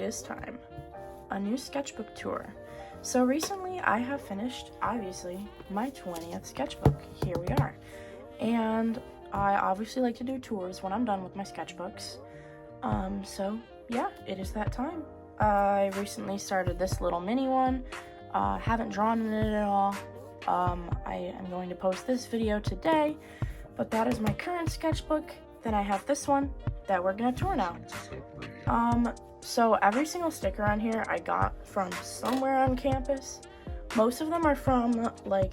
is time. A new sketchbook tour. So recently I have finished, obviously, my 20th sketchbook. Here we are. And I obviously like to do tours when I'm done with my sketchbooks. So yeah, it is that time. I recently started this little mini one. Haven't drawn in it at all. I am going to post this video today, but that is my current sketchbook. Then I have this one that we're gonna tour now. So every single sticker on here I got from somewhere on campus. Most of them are from like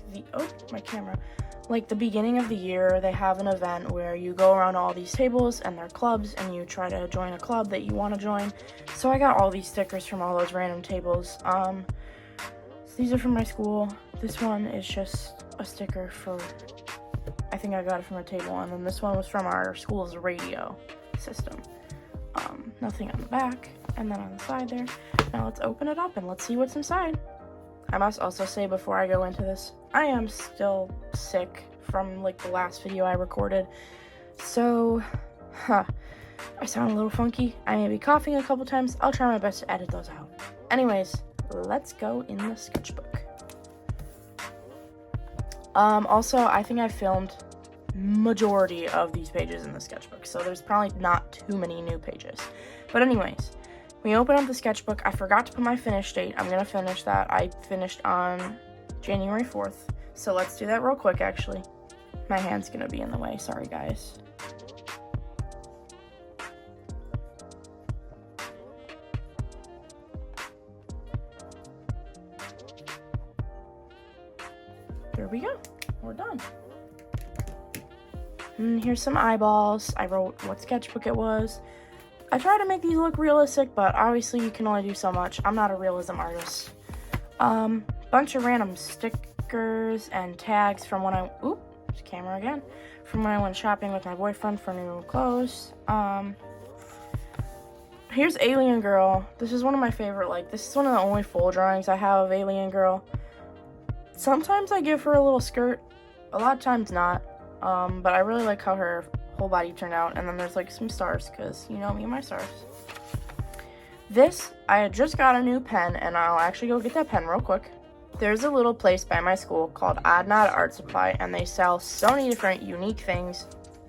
the beginning of the year. They have an event where you go around all these tables and they're clubs and you try to join a club that you want to join. So I got all these stickers from all those random tables. So these are from my school. This one is just a sticker for, I think I got it from a table, and then this one was from our school's radio system. Nothing on the back, and then on the side there. Now let's open it up and let's see what's inside. I must also say before I go into this, I am still sick from like the last video I recorded. So, I sound a little funky. I may be coughing a couple times. I'll try my best to edit those out. Anyways, let's go in the sketchbook. Also, I think I filmed majority of these pages in the sketchbook, so there's probably not too many new pages. But anyways, we open up the sketchbook. I forgot to put my finish date. I'm gonna finish that. I finished on January 4th, so let's do that real quick. Actually, my hand's gonna be in the way, sorry guys. There we go, we're done. And here's some eyeballs. I wrote what sketchbook it was. I try to make these look realistic, but obviously you can only do so much. I'm not a realism artist. Bunch of random stickers and tags from when there's camera again. From when I went shopping with my boyfriend for new clothes. Here's Alien Girl. This is one of my favorite, this is one of the only full drawings I have of Alien Girl. Sometimes I give her a little skirt, a lot of times not. But I really like how her whole body turned out. And then there's some stars, because you know me and my stars. This, I had just got a new pen, and I'll actually go get that pen real quick. There's a little place by my school called Odd Nod Art Supply, and they sell so many different unique things.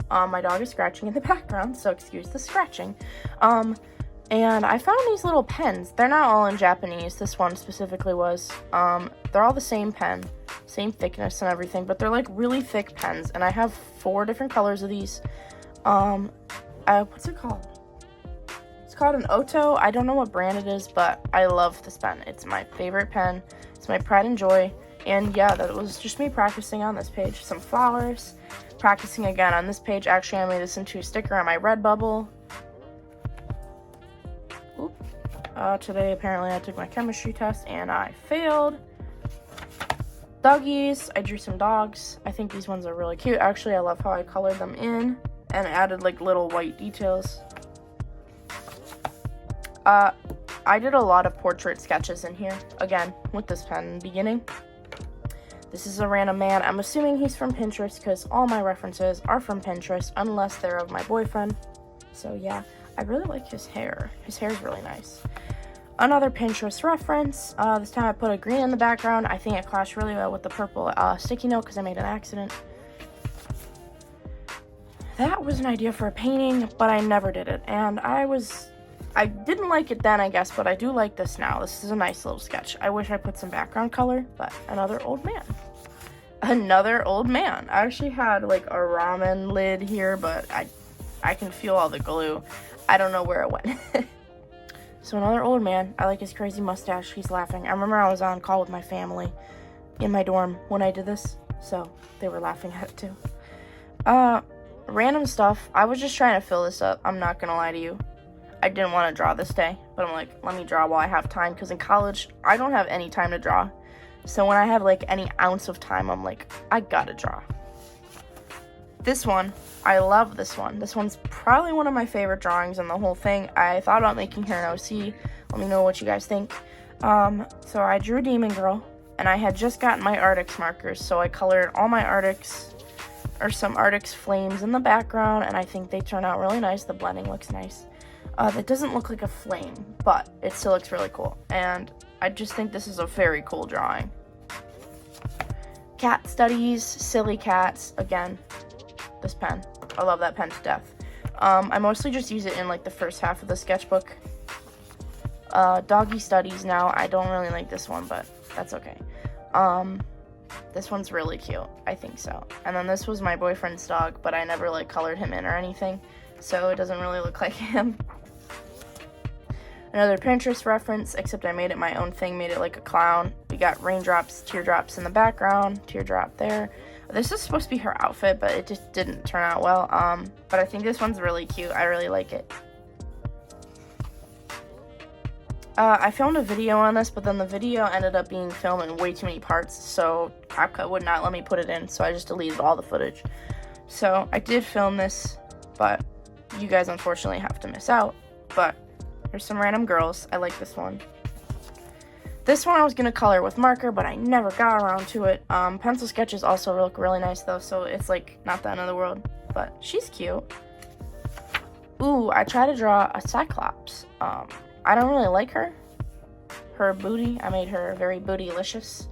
My dog is scratching in the background, so excuse the scratching. And I found these little pens. They're not all in Japanese. This one specifically was. They're all the same pen, same thickness and everything, but they're really thick pens. And I have 4 different colors of these. What's it called? It's called an Oto. I don't know what brand it is, but I love this pen. It's my favorite pen. It's my pride and joy. And yeah, that was just me practicing on this page. Some flowers. Practicing again on this page. Actually, I made this into a sticker on my Redbubble. Today, apparently, I took my chemistry test and I failed. Doggies. I drew some dogs. I think these ones are really cute. Actually, I love how I colored them in and added little white details. I did a lot of portrait sketches in here, again, with this pen in the beginning. This is a random man. I'm assuming he's from Pinterest because all my references are from Pinterest, unless they're of my boyfriend. So yeah, I really like his hair. His hair is really nice. Another Pinterest reference. This time I put a green in the background. I think it clashed really well with the purple sticky note because I made an accident. That was an idea for a painting, but I never did it. And I didn't like it then, I guess, but I do like this now. This is a nice little sketch. I wish I put some background color, but another old man. Another old man. I actually had a ramen lid here, but I can feel all the glue. I don't know where it went. So another old man. I like his crazy mustache. He's laughing. I remember I was on call with my family in my dorm when I did this, so they were laughing at it too. Random stuff. I was just trying to fill this up. I'm not gonna lie to you. I didn't want to draw this day, but I'm let me draw while I have time, because in college, I don't have any time to draw. So when I have any ounce of time, I'm I gotta draw. This one, I love this one. This one's probably one of my favorite drawings in the whole thing. I thought about making her an OC. Let me know what you guys think. So I drew Demon Girl, and I had just gotten my Arctic markers, so I colored all my Arctics, or some Arctic flames in the background, and I think they turn out really nice. The blending looks nice. That doesn't look like a flame, but it still looks really cool. And I just think this is a very cool drawing. Cat studies, silly cats. Again, this pen. I love that pen to death. I mostly just use it in like the first half of the sketchbook. Doggy studies now. I don't really like this one, but that's okay. This one's really cute. I think so. And then this was my boyfriend's dog, but I never like colored him in or anything, so it doesn't really look like him. Another Pinterest reference, except I made it my own thing, made it like a clown. We got raindrops, teardrops in the background, teardrop there. This is supposed to be her outfit, but it just didn't turn out well. But I think this one's really cute. I really like it. I filmed a video on this, but then the video ended up being filmed in way too many parts, so CapCut would not let me put it in, so I just deleted all the footage. So I did film this, but you guys unfortunately have to miss out. But here's some random girls. I like this one. This one I was going to color with marker, but I never got around to it. Pencil sketches also look really nice, though, so it's, like, not the end of the world. But she's cute. Ooh, I tried to draw a Cyclops. I don't really like her. Her booty. I made her very bootylicious.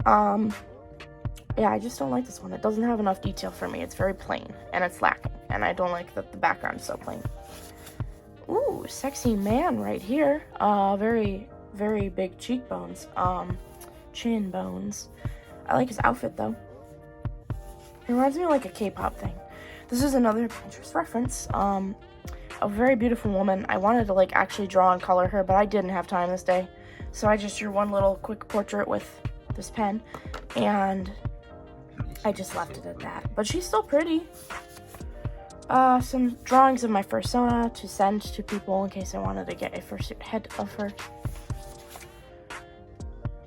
Yeah, I just don't like this one. It doesn't have enough detail for me. It's very plain, and it's lacking. And I don't like that the background is so plain. Ooh, sexy man right here. Very, very big cheekbones. Chin bones. I like his outfit, though. It reminds me of, like, a K-pop thing. This is another Pinterest reference. A very beautiful woman. I wanted to, like, actually draw and color her, but I didn't have time this day. So I just drew one little quick portrait with this pen, and I just left it at that. But she's still pretty. Some drawings of my persona to send to people in case I wanted to get a fursuit head of her.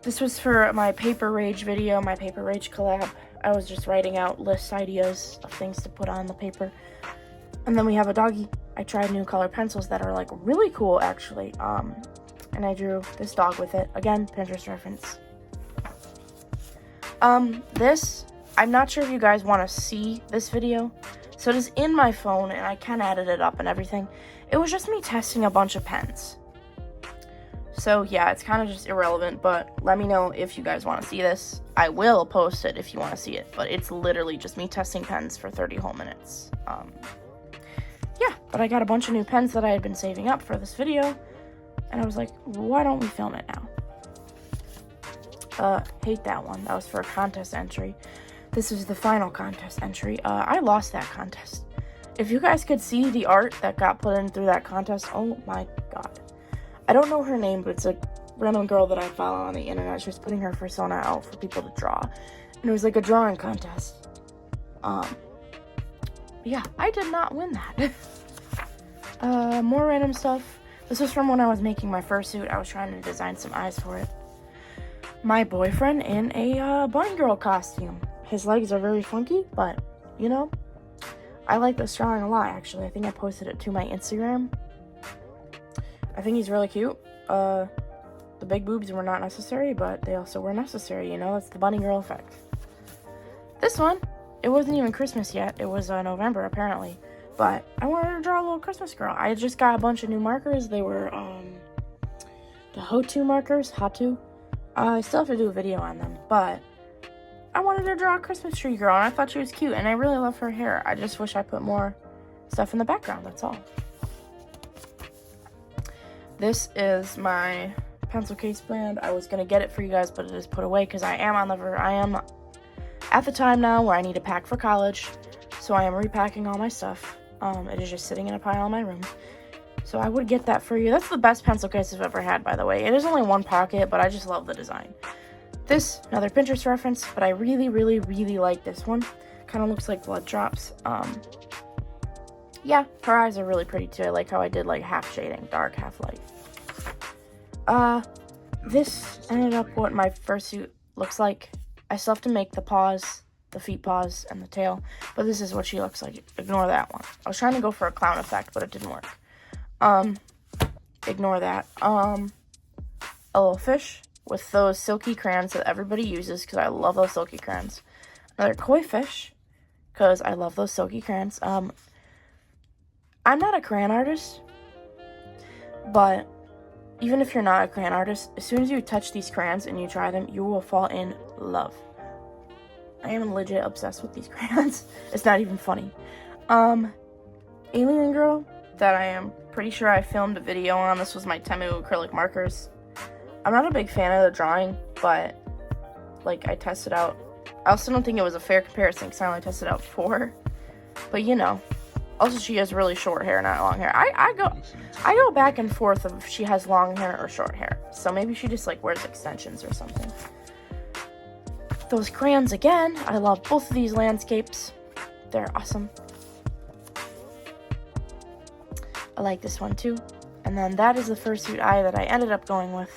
This was for my Paper Rage video, my Paper Rage collab. I was just writing out list ideas of things to put on the paper. And then we have a doggy. I tried new color pencils that are like really cool actually. And I drew this dog with it. Again, Pinterest reference. This, I'm not sure if you guys want to see this video. So it is in my phone and I kind of edited it up and everything. It was just me testing a bunch of pens. So yeah, it's kind of just irrelevant, but let me know if you guys want to see this. I will post it if you want to see it, but it's literally just me testing pens for 30 whole minutes. Yeah, but I got a bunch of new pens that I had been saving up for this video, and I was like, why don't we film it now? Hate that one. That was for a contest entry. This is the final contest entry. I lost that contest. If you guys could see the art that got put in through that contest, oh my god. I don't know her name, but it's a random girl that I follow on the internet. She was putting her persona out for people to draw. And it was like a drawing contest. Yeah, I did not win that. More random stuff. This was from when I was making my fursuit. I was trying to design some eyes for it. My boyfriend in a bunny girl costume. His legs are very funky, but, you know, I like this drawing a lot, actually. I think I posted it to my Instagram. I think he's really cute. The big boobs were not necessary, but they also were necessary, you know? That's the bunny girl effect. This one, it wasn't even Christmas yet. It was November, apparently. But I wanted to draw a little Christmas girl. I just got a bunch of new markers. They were, the Hotu markers, Hatu. I still have to do a video on them, but I wanted to draw a Christmas tree girl, and I thought she was cute, and I really love her hair. I just wish I put more stuff in the background, that's all. This is my pencil case brand. I was going to get it for you guys, but it is put away because I am at the time now where I need to pack for college, so I am repacking all my stuff. It is just sitting in a pile in my room. So I would get that for you. That's the best pencil case I've ever had, by the way. It is only one pocket, but I just love the design. This, another Pinterest reference, but I really, really, really like this one. Kind of looks like blood drops. Yeah, her eyes are really pretty too. I like how I did like half shading, dark, half light. This ended up what my fursuit looks like. I still have to make the paws, the feet paws, and the tail, but this is what she looks like. Ignore that one. I was trying to go for a clown effect, but it didn't work. Ignore that. A little fish with those silky crayons that everybody uses because I love those silky crayons. Another koi fish because I love those silky crayons. I'm not a crayon artist, But even if you're not a crayon artist, as soon as you touch these crayons and you try them, you will fall in love. I am legit obsessed with these crayons. It's not even funny. Alien Girl, that I am pretty sure I filmed a video on. This was my Temu acrylic markers. I'm not a big fan of the drawing, but like I tested out. I also don't think it was a fair comparison because I only tested out 4. But you know. Also, she has really short hair, not long hair. I go back and forth of if she has long hair or short hair. So maybe she just like wears extensions or something. Those crayons again. I love both of these landscapes. They're awesome. I like this one too. And then that is the fursuit eye that I ended up going with.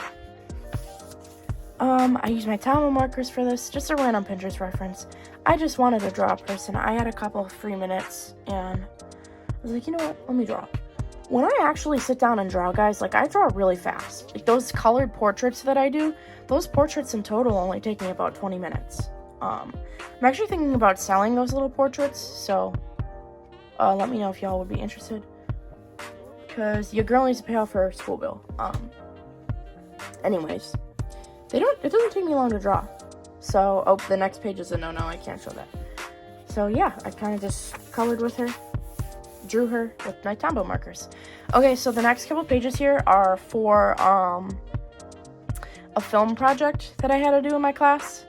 I used my Tama markers for this, just a random Pinterest reference. I just wanted to draw a person. I had a couple of free minutes, and I was like, you know what, let me draw. When I actually sit down and draw, guys, like, I draw really fast. Like, those colored portraits that I do, those portraits in total only take me about 20 minutes. I'm actually thinking about selling those little portraits, so let me know if y'all would be interested. Because your girl needs to pay off her school bill. Anyways. It doesn't take me long to draw. So, oh, the next page is a no-no, I can't show that. So yeah, I kind of just colored with her, drew her with my Tombow markers. Okay, so the next couple pages here are for a film project that I had to do in my class.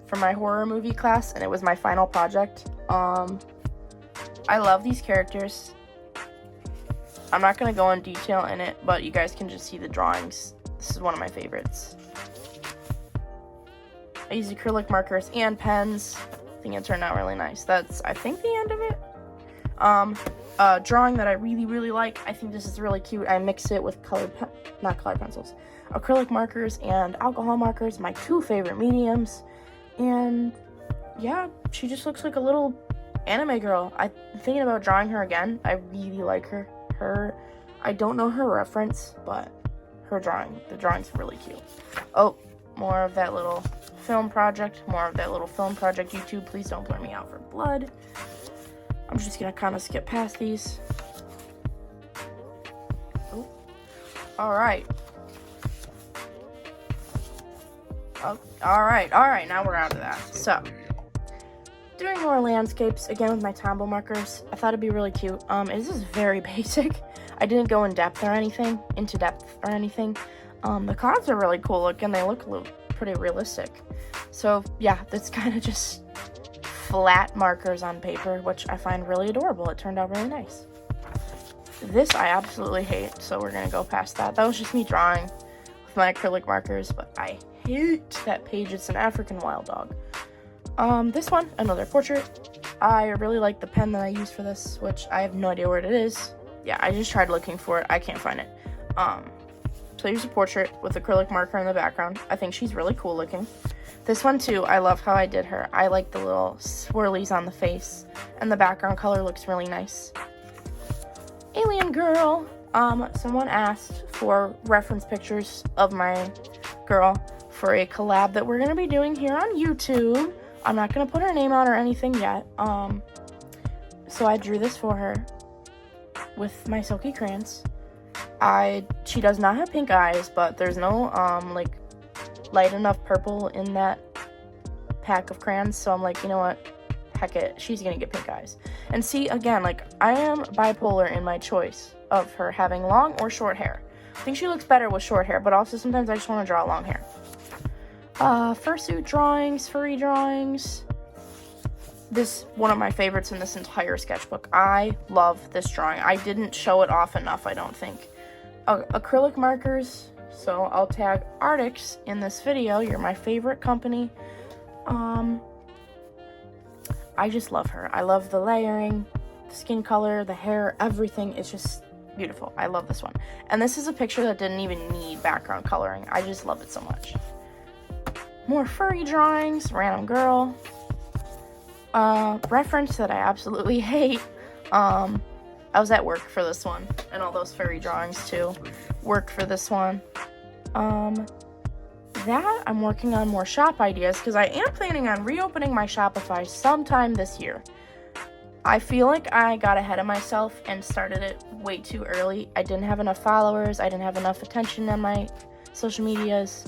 For my horror movie class, and it was my final project. I love these characters. I'm not going to go in detail in it, but you guys can just see the drawings. This is one of my favorites. I used acrylic markers and pens. I think it turned out really nice. That's, I think, the end of it. Drawing that I really like. I think this is really cute. I mixed it with not colored pencils. Acrylic markers and alcohol markers, my 2 favorite mediums. And yeah, she just looks like a little anime girl. I'm thinking about drawing her again. I really like her. I don't know her reference, but the drawing's really cute. Oh, more of that little film project, YouTube, please don't blur me out for blood. I'm just gonna kind of skip past these. Oh, alright. Oh, alright, now we're out of that. So, doing more landscapes, again with my Tombow markers. I thought it'd be really cute. This is very basic. I didn't go into depth or anything. The clouds are really cool looking. They look pretty realistic. So, yeah, that's kind of just flat markers on paper, which I find really adorable. It turned out really nice. This I absolutely hate, so we're going to go past that. That was just me drawing with my acrylic markers, but I hate that page. It's an African wild dog. This one, another portrait. I really like the pen that I used for this, which I have no idea where it is. Yeah, I just tried looking for it. I can't find it. So here's a portrait with acrylic marker in the background. I think she's really cool looking. This one too, I love how I did her. I like the little swirlies on the face, and the background color looks really nice. Alien Girl. Someone asked for reference pictures of my girl for a collab that we're gonna be doing here on YouTube. I'm not gonna put her name out or anything yet. So I drew this for her with my silky crayons. She does not have pink eyes, but there's no like light enough purple in that pack of crayons, so I'm like, you know what, heck it, she's gonna get pink eyes. And see, again, like, I am bipolar in my choice of her having long or short hair. I think she looks better with short hair, but also sometimes I just want to draw long hair. Fursuit drawings, furry drawings. This one of my favorites in this entire sketchbook. I love this drawing. I didn't show it off enough, I don't think. Acrylic markers. So I'll tag Artix in this video. You're my favorite company. I just love her. I love the layering, the skin color, the hair, everything. It's just beautiful. I love this one. And this is a picture that didn't even need background coloring. I just love it so much. More furry drawings. Random girl. Reference that I absolutely hate. I was at work for this one, and all those furry drawings too. Work for this one. That I'm working on more shop ideas because I am planning on reopening my Shopify sometime this year. I feel like I got ahead of myself and started it way too early. I didn't have enough followers. I didn't have enough attention on my social medias.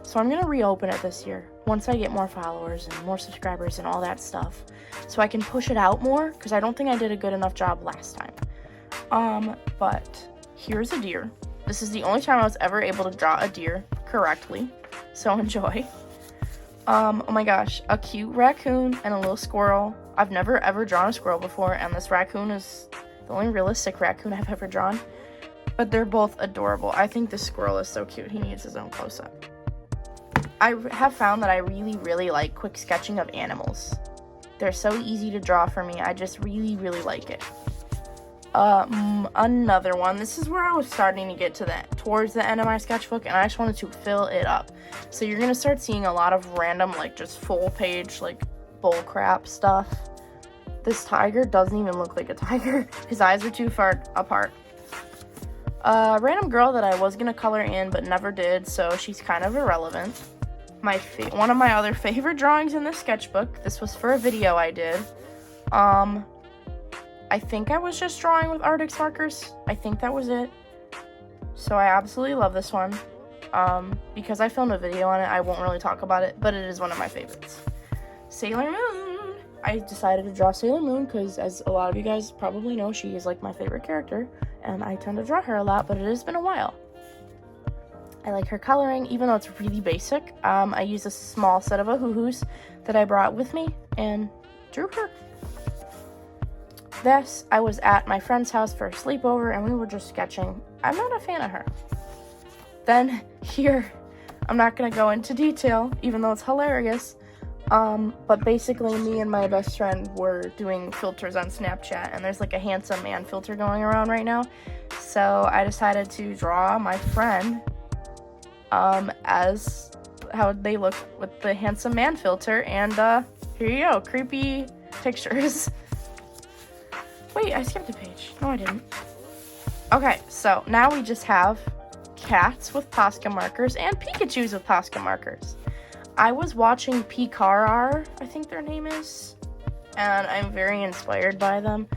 So I'm going to reopen it this year once I get more followers and more subscribers and all that stuff. So I can push it out more because I don't think I did a good enough job last time. But here's a deer. This is the only time I was ever able to draw a deer correctly. So enjoy. Oh my gosh, a cute raccoon and a little squirrel. I've never ever drawn a squirrel before, and this raccoon is the only realistic raccoon I've ever drawn. But they're both adorable. I think this squirrel is so cute. He needs his own close-up. I have found that I really, really like quick sketching of animals. They're so easy to draw for me. I just really, really like it. Another one. This is where I was starting to get to towards the end of my sketchbook, and I just wanted to fill it up. So you're gonna start seeing a lot of random, like, just full page, like, bull crap stuff. This tiger doesn't even look like a tiger. His eyes are too far apart. Random girl that I was gonna color in but never did, so she's kind of irrelevant. One of my other favorite drawings in this sketchbook. This was for a video I did. I think I was just drawing with Arctic markers. I think that was it. So I absolutely love this one. Because I filmed a video on it, I won't really talk about it, but it is one of my favorites. Sailor Moon. I decided to draw Sailor Moon because, as a lot of you guys probably know, she is like my favorite character, and I tend to draw her a lot, but it has been a while. I like her coloring, even though it's really basic. I used a small set of ahoo-hoos that I brought with me and drew her. This, I was at my friend's house for a sleepover, and we were just sketching. I'm not a fan of her. Then, here, I'm not going to go into detail, even though it's hilarious, but basically me and my best friend were doing filters on Snapchat, and there's like a handsome man filter going around right now, so I decided to draw my friend as how they look with the handsome man filter, and here you go, creepy pictures. Wait, I skipped a page. No, I didn't. Okay, so now we just have cats with Posca markers and Pikachus with Posca markers. I was watching PKR, I think their name is, and I'm very inspired by them.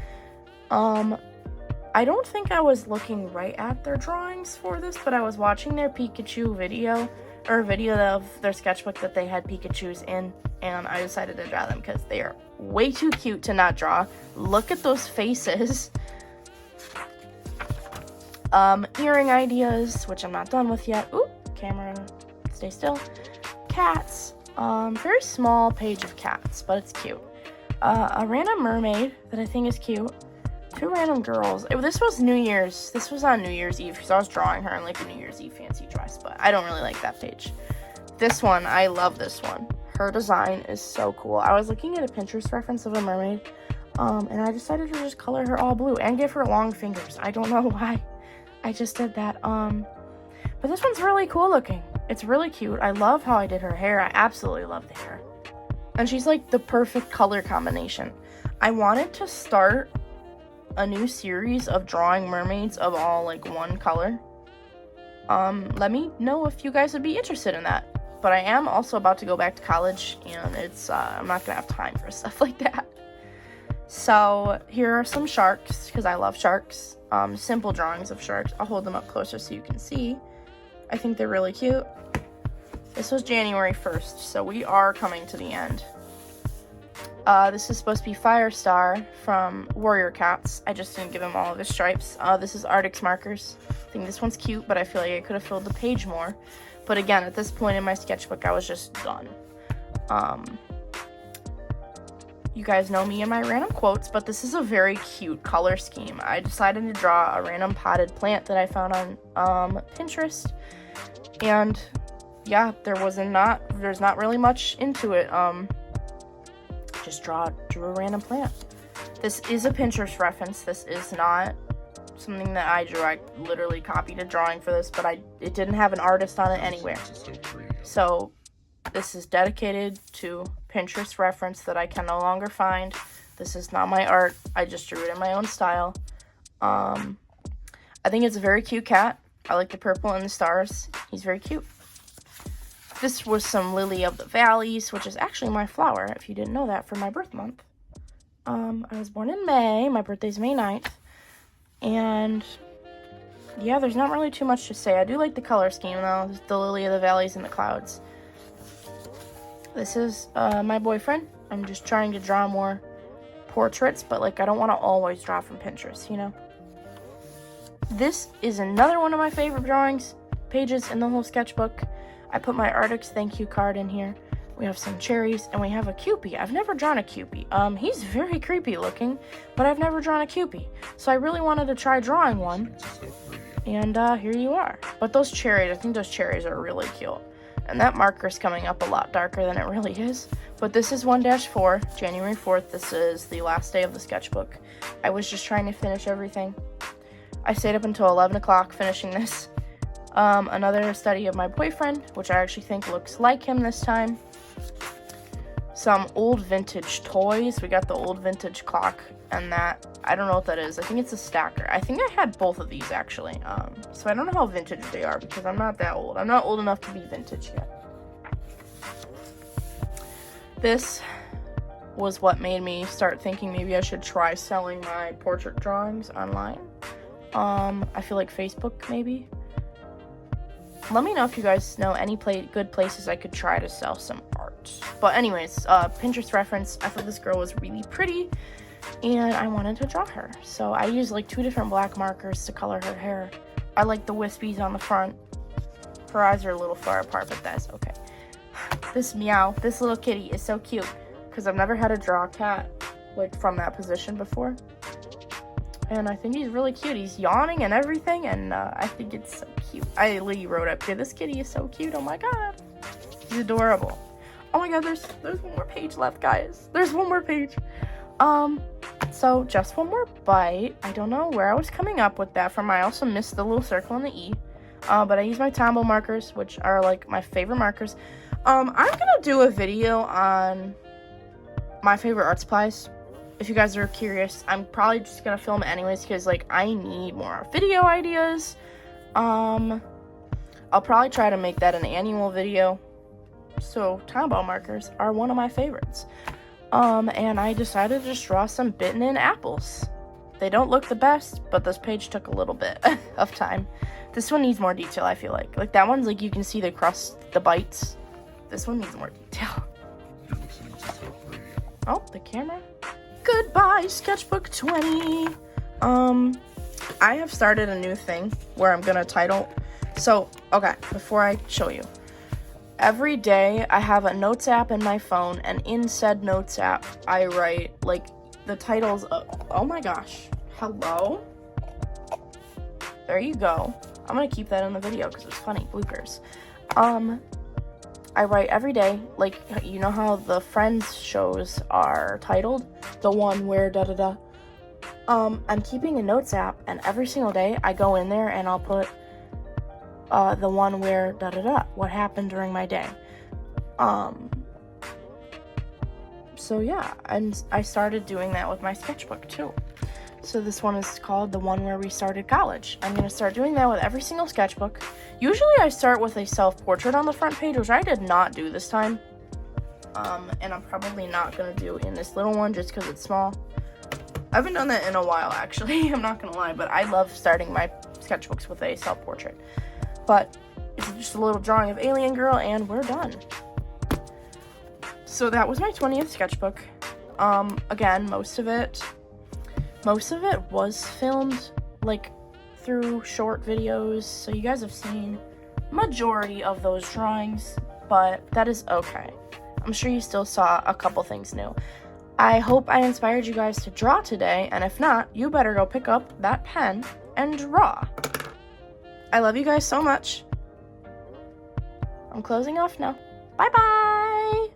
I don't think I was looking right at their drawings for this, but I was watching their Pikachu video, or a video of their sketchbook that they had Pikachus in, and I decided to draw them because they are way too cute to not draw. Look at those faces. Earring ideas, which I'm not done with yet. Ooh, camera, stay still. Cats. Very small page of cats, but it's cute. A random mermaid that I think is cute. Two random girls. This was New Year's. This was on New Year's Eve, because I was drawing her in like a New Year's Eve fancy dress, but I don't really like that page. This one, I love this one. Her design is so cool. I was looking at a Pinterest reference of a mermaid, and I decided to just color her all blue and give her long fingers. I don't know why. I just did that. But this one's really cool looking. It's really cute. I love how I did her hair. I absolutely love the hair. And she's like the perfect color combination. I wanted to start a new series of drawing mermaids of all like one color. Let me know if you guys would be interested in that. But I am also about to go back to college, and it's I'm not gonna have time for stuff like that. So here are some sharks, because I love sharks. Simple drawings of sharks. I'll hold them up closer so you can see. I think they're really cute. This was January 1st, so we are coming to the end. This is supposed to be Firestar from Warrior Cats. I just didn't give him all of his stripes. This is Arctic markers. I think this one's cute, but I feel like I could have filled the page more. But again, at this point in my sketchbook, I was just done. You guys know me and my random quotes, but this is a very cute color scheme. I decided to draw a random potted plant that I found on Pinterest. And yeah, there's not really much into it. Just drew a random plant. This is a Pinterest reference. This is not something that I drew. I literally copied a drawing for this, but it didn't have an artist on it anywhere. So this is dedicated to Pinterest reference that I can no longer find. This is not my art. I just drew it in my own style. I think it's a very cute cat. I like the purple and the stars. He's very cute. This was some Lily of the Valleys, which is actually my flower, if you didn't know that, for my birth month. I was born in May. My birthday's May 9th. And yeah, there's not really too much to say. I do like the color scheme though. The lily of the valleys and the clouds. This is my boyfriend. I'm just trying to draw more portraits, but like I don't want to always draw from Pinterest, you know? This is another one of my favorite drawings pages in the whole sketchbook. I put my artist's thank you card in here. We have some cherries, and we have a Cupid. I've never drawn a Cupid. He's very creepy looking, but I've never drawn a Cupid. So I really wanted to try drawing one, and here you are. But those cherries, I think those cherries are really cute. And that marker's coming up a lot darker than it really is. But this is 1-4, January 4th. This is the last day of the sketchbook. I was just trying to finish everything. I stayed up until 11 o'clock finishing this. Another study of my boyfriend, which I actually think looks like him this time. Some old vintage toys. We got the old vintage clock and that. I don't know what that is. I think it's a stacker. I think I had both of these actually. So I don't know how vintage they are because I'm not that old. I'm not old enough to be vintage yet. This was what made me start thinking maybe I should try selling my portrait drawings online. I feel like Facebook maybe. Let me know if you guys know any good places I could try to sell some art. But anyways, Pinterest reference, I thought this girl was really pretty, and I wanted to draw her. So I used like 2 different black markers to color her hair. I like the wispies on the front. Her eyes are a little far apart, but that's okay. This meow, this little kitty is so cute, because I've never had to draw a cat like from that position before. And I think he's really cute. He's yawning and everything, and I think it's so cute. I literally wrote up here, this kitty is so cute. Oh my god. He's adorable. Oh my god, there's one more page left, guys. There's one more page. So just one more bite. I don't know where I was coming up with that from. I also missed the little circle and the E. But I use my Tombow markers, which are like my favorite markers. I'm gonna do a video on my favorite art supplies. If you guys are curious, I'm probably just gonna film it anyways because like I need more video ideas. I'll probably try to make that an annual video. So Tombow markers are one of my favorites. And I decided to just draw some bitten in apples. They don't look the best, but this page took a little bit of time. This one needs more detail, I feel like. Like that one's like you can see the crust, the bites. This one needs more detail. Oh, the camera. Goodbye, Sketchbook 20. I have started a new thing where I'm gonna title. So, okay, before I show you. Every day I have a notes app in my phone, and in said notes app, I write like the titles of, oh my gosh, hello? There you go. I'm gonna keep that in the video because it's funny, bloopers. I write every day, like, you know how the Friends shows are titled? The one where da-da-da. I'm keeping a notes app, and every single day I go in there and I'll put the one where da-da-da, what happened during my day. So yeah, and I started doing that with my sketchbook too. So this one is called the one where we started college. I'm going to start doing that with every single sketchbook. Usually I start with a self-portrait on the front page, which I did not do this time. And I'm probably not going to do in this little one just because it's small. I haven't done that in a while, actually. I'm not going to lie, but I love starting my sketchbooks with a self-portrait. But it's just a little drawing of Alien Girl, and we're done. So that was my 20th sketchbook. Again, most of it was filmed like through short videos, so you guys have seen majority of those drawings, but that is okay. I'm sure you still saw a couple things new. I hope I inspired you guys to draw today, and if not, you better go pick up that pen and draw. I love you guys so much. I'm closing off now. Bye bye.